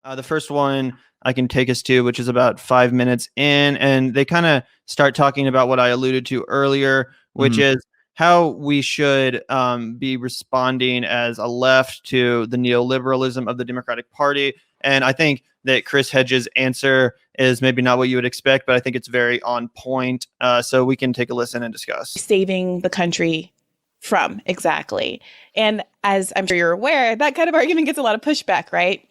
The first one I can take us to, which is about 5 minutes in, and they kind of start talking about what I alluded to earlier, which Mhm. is how we should be responding as a left to the neoliberalism of the Democratic Party. And I think that Chris Hedges' answer is maybe not what you would expect, but I think it's very on point. So we can take a listen and discuss. Saving the country from exactly. And as I'm sure you're aware, that kind of argument gets a lot of pushback, right?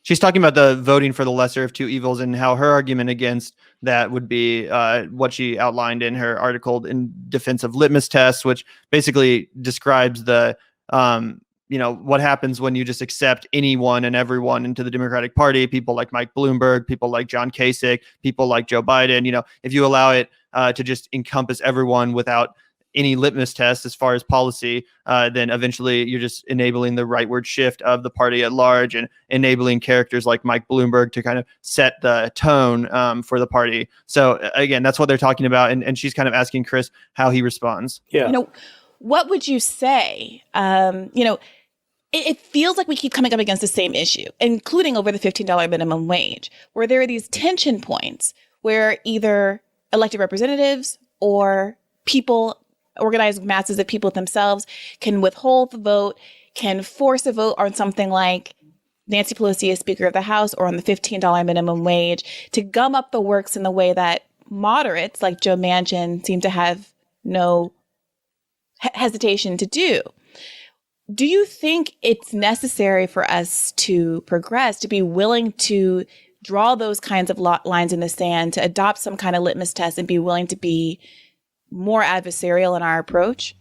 She's talking about the voting for the lesser of two evils and how her argument against that would be what she outlined in her article in defense of litmus tests, which basically describes the, what happens when you just accept anyone and everyone into the Democratic Party, people like Mike Bloomberg, people like John Kasich, people like Joe Biden. If you allow it to just encompass everyone without any litmus test as far as policy, then eventually you're just enabling the rightward shift of the party at large and enabling characters like Mike Bloomberg to kind of set the tone for the party. So again, that's what they're talking about. And she's kind of asking Chris how he responds. Yeah. What would you say? It feels like we keep coming up against the same issue, including over the $15 minimum wage, where there are these tension points where either elected representatives or people, organized masses of people themselves, can withhold the vote, can force a vote on something like Nancy Pelosi as Speaker of the House or on the $15 minimum wage to gum up the works in the way that moderates like Joe Manchin seem to have no hesitation to do. Do you think it's necessary for us to progress, to be willing to draw those kinds of lines in the sand, to adopt some kind of litmus test and be willing to be more adversarial in our approach?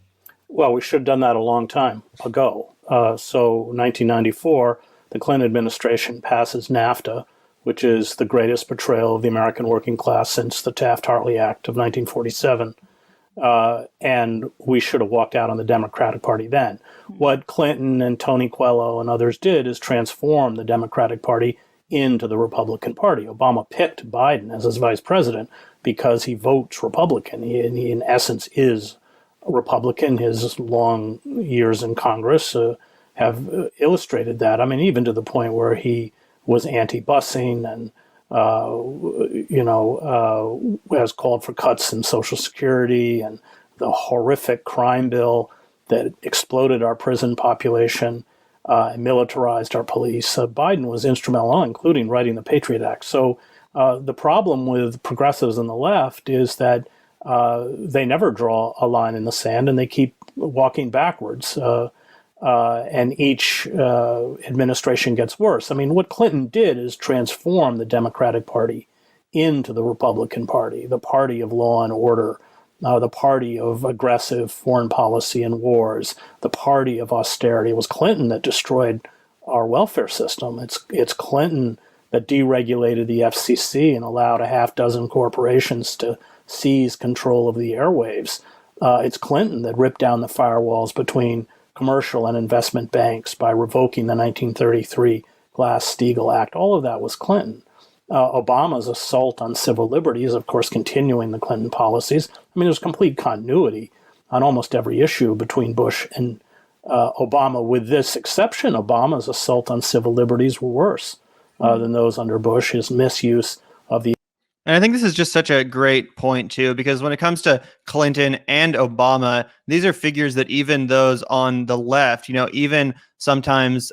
Well, we should have done that a long time ago. So 1994, the Clinton administration passes NAFTA, which is the greatest betrayal of the American working class since the Taft-Hartley Act of 1947. And we should have walked out on the Democratic Party then. What Clinton and Tony Coelho and others did is transform the Democratic Party into the Republican Party. Obama picked Biden as his vice president because he votes Republican. He in essence, is a Republican. His long years in Congress have illustrated that. I mean, even to the point where he was anti-busing and has called for cuts in Social Security and the horrific crime bill that exploded our prison population and militarized our police. Biden was instrumental, including writing the Patriot Act. So the problem with progressives on the left is that they never draw a line in the sand and they keep walking backwards. And each administration gets worse. I mean, what Clinton did is transform the Democratic Party into the Republican Party, the party of law and order, the party of aggressive foreign policy and wars, the party of austerity. It was Clinton that destroyed our welfare system. It's Clinton that deregulated the FCC and allowed a half dozen corporations to seize control of the airwaves. It's Clinton that ripped down the firewalls between commercial and investment banks by revoking the 1933 Glass-Steagall Act. All of that was Clinton. Obama's assault on civil liberties, of course, continuing the Clinton policies. I mean, there's complete continuity on almost every issue between Bush and Obama. With this exception, Obama's assault on civil liberties were worse than those under Bush. His misuse of the And I think this is just such a great point, too, because when it comes to Clinton and Obama, these are figures that even those on the left, even sometimes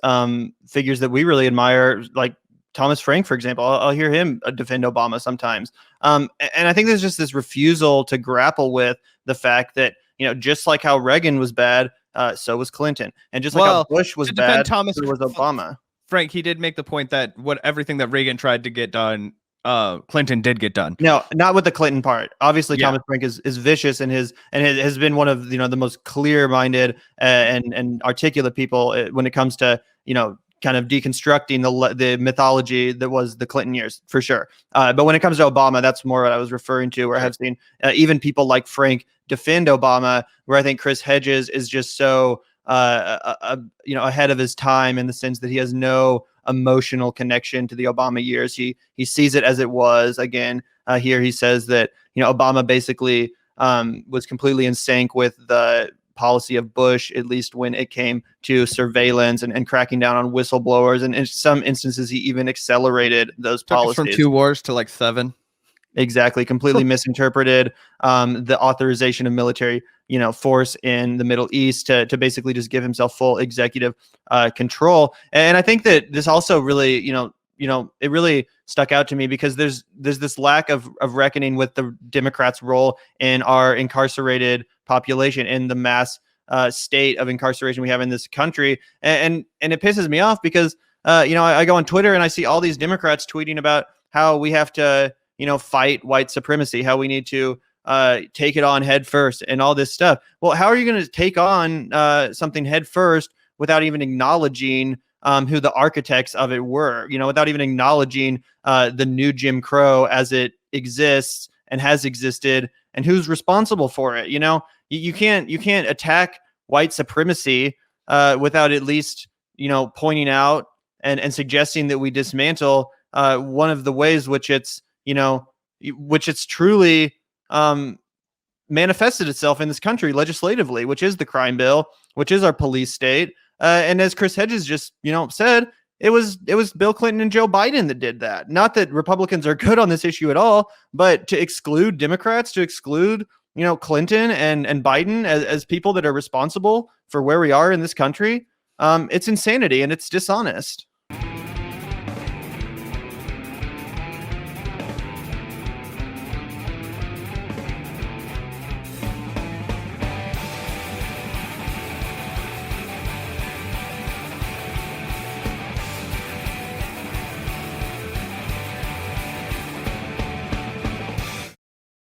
figures that we really admire, like Thomas Frank, for example, I'll hear him defend Obama sometimes. And I think there's just this refusal to grapple with the fact that, just like how Reagan was bad, so was Clinton. And just like how Bush was bad, so was Obama. Frank, he did make the point that everything that Reagan tried to get done, Clinton did get done. No, not with the Clinton part. Obviously, yeah. Thomas Frank is vicious and has been one of the most clear-minded and articulate people when it comes to kind of deconstructing the mythology that was the Clinton years, for sure. But when it comes to Obama, that's more what I was referring to, where I have seen even people like Frank defend Obama, where I think Chris Hedges is just so ahead of his time in the sense that he has no emotional connection to the Obama years. He sees it as it was. Again, here he says that Obama basically was completely in sync with the policy of Bush, at least when it came to surveillance and cracking down on whistleblowers. And in some instances, he even accelerated those Took us policies. from 2 wars to like 7. Exactly. Completely misinterpreted the authorization of military, force in the Middle East to basically just give himself full executive control. And I think that this also really, it really stuck out to me because there's this lack of reckoning with the Democrats' role in our incarcerated population, in the mass state of incarceration we have in this country. And it pisses me off because, I go on Twitter and I see all these Democrats tweeting about how we have to, fight white supremacy, how we need to take it on head first and all this stuff. Well, how are you going to take on something head first without even acknowledging who the architects of it were, without even acknowledging the new Jim Crow as it exists and has existed and who's responsible for it? You can't attack white supremacy without at least, pointing out and suggesting that we dismantle one of the ways which it's truly manifested itself in this country legislatively, which is the crime bill, which is our police state. And as Chris Hedges just, said, it was Bill Clinton and Joe Biden that did that. Not that Republicans are good on this issue at all, but to exclude Democrats, to exclude, Clinton and Biden as people that are responsible for where we are in this country, it's insanity and it's dishonest.